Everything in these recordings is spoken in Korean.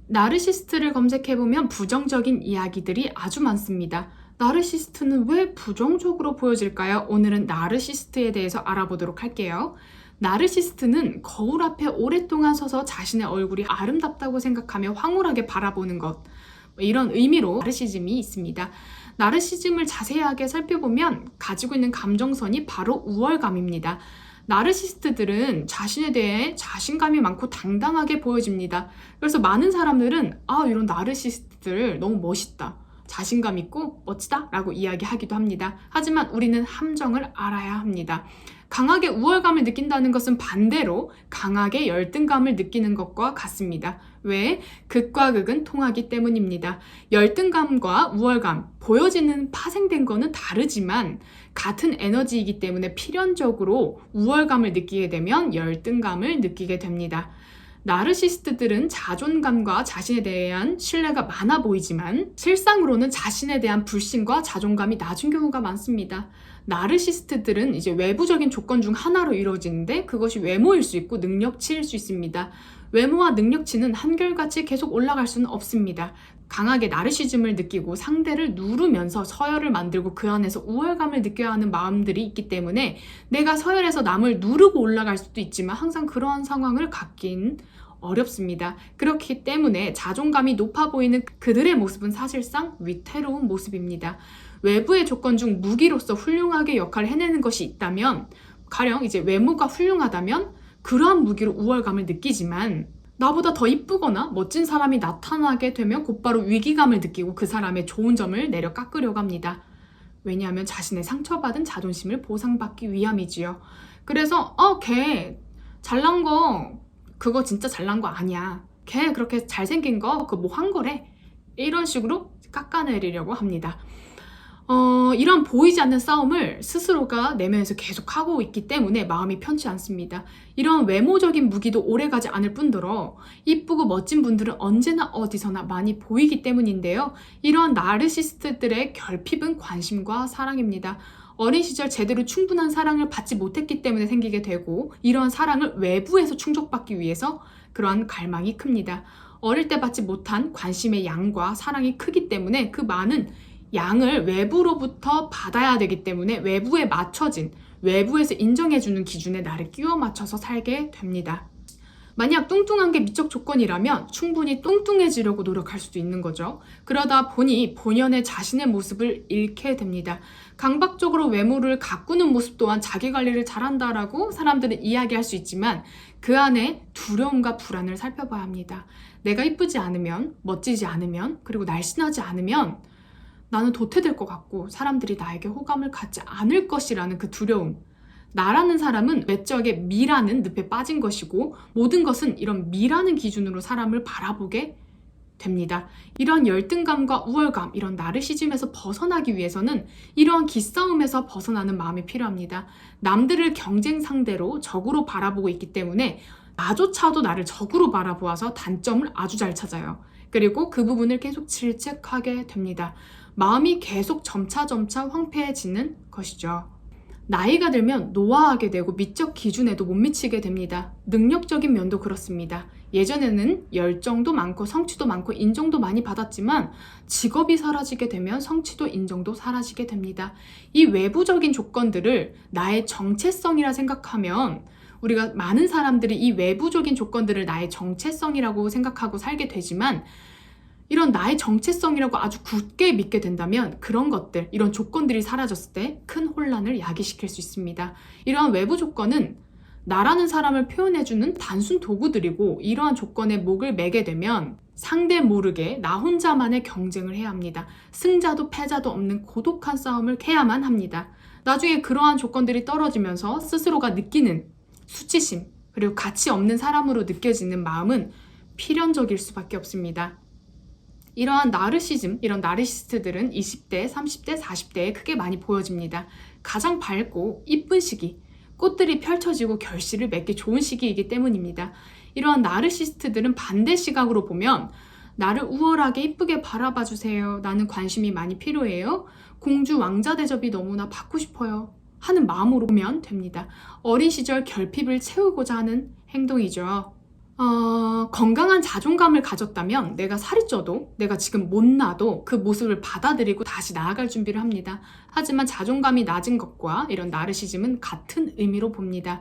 나르시스트를 검색해보면 부정적인 이야기들이 아주 많습니다. 나르시스트는 왜 부정적으로 보여질까요? 오늘은 나르시스트에 대해서 알아보도록 할게요. 나르시스트는 거울 앞에 오랫동안 서서 자신의 얼굴이 아름답다고 생각하며 황홀하게 바라보는 것, 이런 의미로 나르시즘이 있습니다. 나르시즘을 자세하게 살펴보면 가지고 있는 감정선이 바로 우월감입니다. 나르시스트들은 자신에 대해 자신감이 많고 당당하게 보여집니다. 그래서 많은 사람들은 이런 나르시스트들 너무 멋있다, 자신감 있고 멋지다 라고 이야기하기도 합니다. 하지만 우리는 함정을 알아야 합니다. 강하게 우월감을 느낀다는 것은 반대로 강하게 열등감을 느끼는 것과 같습니다. 왜? 극과 극은 통하기 때문입니다. 열등감과 우월감, 보여지는 파생된 거는 다르지만 같은 에너지이기 때문에 필연적으로 우월감을 느끼게 되면 열등감을 느끼게 됩니다. 나르시스트들은 자존감과 자신에 대한 신뢰가 많아 보이지만 실상으로는 자신에 대한 불신과 자존감이 낮은 경우가 많습니다. 나르시스트들은 이제 외부적인 조건 중 하나로 이루어지는데 그것이 외모일 수 있고 능력치일 수 있습니다. 외모와 능력치는 한결같이 계속 올라갈 수는 없습니다. 강하게 나르시즘을 느끼고 상대를 누르면서 서열을 만들고 그 안에서 우월감을 느껴야 하는 마음들이 있기 때문에 내가 서열에서 남을 누르고 올라갈 수도 있지만 항상 그러한 상황을 갖긴 어렵습니다. 그렇기 때문에 자존감이 높아 보이는 그들의 모습은 사실상 위태로운 모습입니다. 외부의 조건 중 무기로서 훌륭하게 역할을 해내는 것이 있다면, 가령 이제 외모가 훌륭하다면 그러한 무기로 우월감을 느끼지만 나보다 더 이쁘거나 멋진 사람이 나타나게 되면 곧바로 위기감을 느끼고 그 사람의 좋은 점을 내려 깎으려고 합니다. 왜냐하면 자신의 상처받은 자존심을 보상받기 위함이지요. 그래서 걔 잘난 거 그거 진짜 잘난 거 아니야. 걔 그렇게 잘생긴 거 그거 뭐 한 거래. 이런 식으로 깎아내리려고 합니다. 이런 보이지 않는 싸움을 스스로가 내면에서 계속 하고 있기 때문에 마음이 편치 않습니다. 이런 외모적인 무기도 오래가지 않을 뿐더러 이쁘고 멋진 분들은 언제나 어디서나 많이 보이기 때문인데요. 이런 나르시스트들의 결핍은 관심과 사랑입니다. 어린 시절 제대로 충분한 사랑을 받지 못했기 때문에 생기게 되고 이러한 사랑을 외부에서 충족받기 위해서 그러한 갈망이 큽니다. 어릴 때 받지 못한 관심의 양과 사랑이 크기 때문에 그 많은 양을 외부로부터 받아야 되기 때문에 외부에 맞춰진, 외부에서 인정해주는 기준에 나를 끼워 맞춰서 살게 됩니다. 만약 뚱뚱한 게 미적 조건이라면 충분히 뚱뚱해지려고 노력할 수도 있는 거죠. 그러다 보니 본연의 자신의 모습을 잃게 됩니다. 강박적으로 외모를 가꾸는 모습 또한 자기 관리를 잘한다라고 사람들은 이야기할 수 있지만 그 안에 두려움과 불안을 살펴봐야 합니다. 내가 이쁘지 않으면, 멋지지 않으면, 그리고 날씬하지 않으면 나는 도태될 것 같고 사람들이 나에게 호감을 갖지 않을 것이라는 그 두려움. 나라는 사람은 외적의 미라는 늪에 빠진 것이고 모든 것은 이런 미라는 기준으로 사람을 바라보게 됩니다. 이런 열등감과 우월감, 이런 나르시즘에서 벗어나기 위해서는 이러한 기싸움에서 벗어나는 마음이 필요합니다. 남들을 경쟁 상대로 적으로 바라보고 있기 때문에 나조차도 나를 적으로 바라보아서 단점을 아주 잘 찾아요. 그리고 그 부분을 계속 질책하게 됩니다. 마음이 계속 점차 황폐해지는 것이죠. 나이가 들면 노화하게 되고 미적 기준에도 못 미치게 됩니다. 능력적인 면도 그렇습니다. 예전에는 열정도 많고 성취도 많고 인정도 많이 받았지만 직업이 사라지게 되면 성취도 인정도 사라지게 됩니다. 이 외부적인 조건들을 나의 정체성이라 생각하면 우리가 많은 사람들이 이 외부적인 조건들을 나의 정체성이라고 생각하고 살게 되지만 이런 나의 정체성이라고 아주 굳게 믿게 된다면 그런 것들, 이런 조건들이 사라졌을 때 큰 혼란을 야기시킬 수 있습니다. 이러한 외부 조건은 나라는 사람을 표현해주는 단순 도구들이고 이러한 조건에 목을 매게 되면 상대 모르게 나 혼자만의 경쟁을 해야 합니다. 승자도 패자도 없는 고독한 싸움을 해야만 합니다. 나중에 그러한 조건들이 떨어지면서 스스로가 느끼는 수치심, 그리고 가치 없는 사람으로 느껴지는 마음은 필연적일 수밖에 없습니다. 이러한 나르시즘, 이런 나르시스트들은 20대, 30대, 40대에 크게 많이 보여집니다. 가장 밝고 이쁜 시기, 꽃들이 펼쳐지고 결실을 맺기 좋은 시기이기 때문입니다. 이러한 나르시스트들은 반대 시각으로 보면 나를 우월하게 이쁘게 바라봐 주세요. 나는 관심이 많이 필요해요. 공주 왕자 대접이 너무나 받고 싶어요. 하는 마음으로 보면 됩니다. 어린 시절 결핍을 채우고자 하는 행동이죠. 건강한 자존감을 가졌다면 내가 살이 쪄도 내가 지금 못나도 그 모습을 받아들이고 다시 나아갈 준비를 합니다. 하지만 자존감이 낮은 것과 이런 나르시즘은 같은 의미로 봅니다.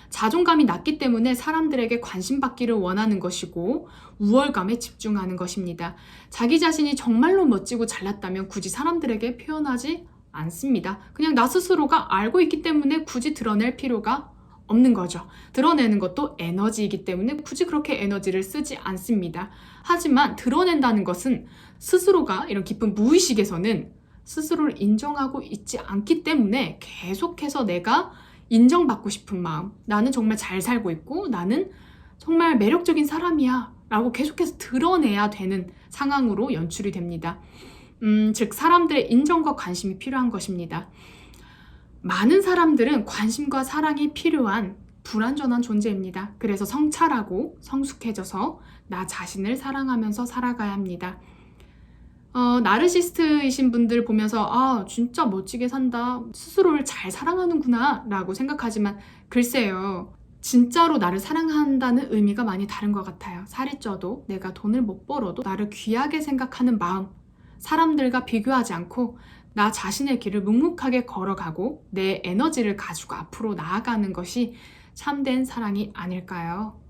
자존감이 낮기 때문에 사람들에게 관심받기를 원하는 것이고 우월감에 집중하는 것입니다. 자기 자신이 정말로 멋지고 잘났다면 굳이 사람들에게 표현하지 않습니다. 그냥 나 스스로가 알고 있기 때문에 굳이 드러낼 필요가 없는 거죠. 드러내는 것도 에너지이기 때문에 굳이 그렇게 에너지를 쓰지 않습니다. 하지만 드러낸다는 것은 스스로가 이런 깊은 무의식에서는 스스로를 인정하고 있지 않기 때문에 계속해서 내가 인정받고 싶은 마음, 나는 정말 잘 살고 있고 나는 정말 매력적인 사람이야 라고 계속해서 드러내야 되는 상황으로 연출이 됩니다. 즉 사람들의 인정과 관심이 필요한 것입니다. 많은 사람들은 관심과 사랑이 필요한 불완전한 존재입니다. 그래서 성찰하고 성숙해져서 나 자신을 사랑하면서 살아가야 합니다. 나르시스트이신 분들 보면서 진짜 멋지게 산다. 스스로를 잘 사랑하는구나 라고 생각하지만 글쎄요. 진짜로 나를 사랑한다는 의미가 많이 다른 것 같아요. 살이 쪄도 내가 돈을 못 벌어도 나를 귀하게 생각하는 마음, 사람들과 비교하지 않고 나 자신의 길을 묵묵하게 걸어가고 내 에너지를 가지고 앞으로 나아가는 것이 참된 사랑이 아닐까요?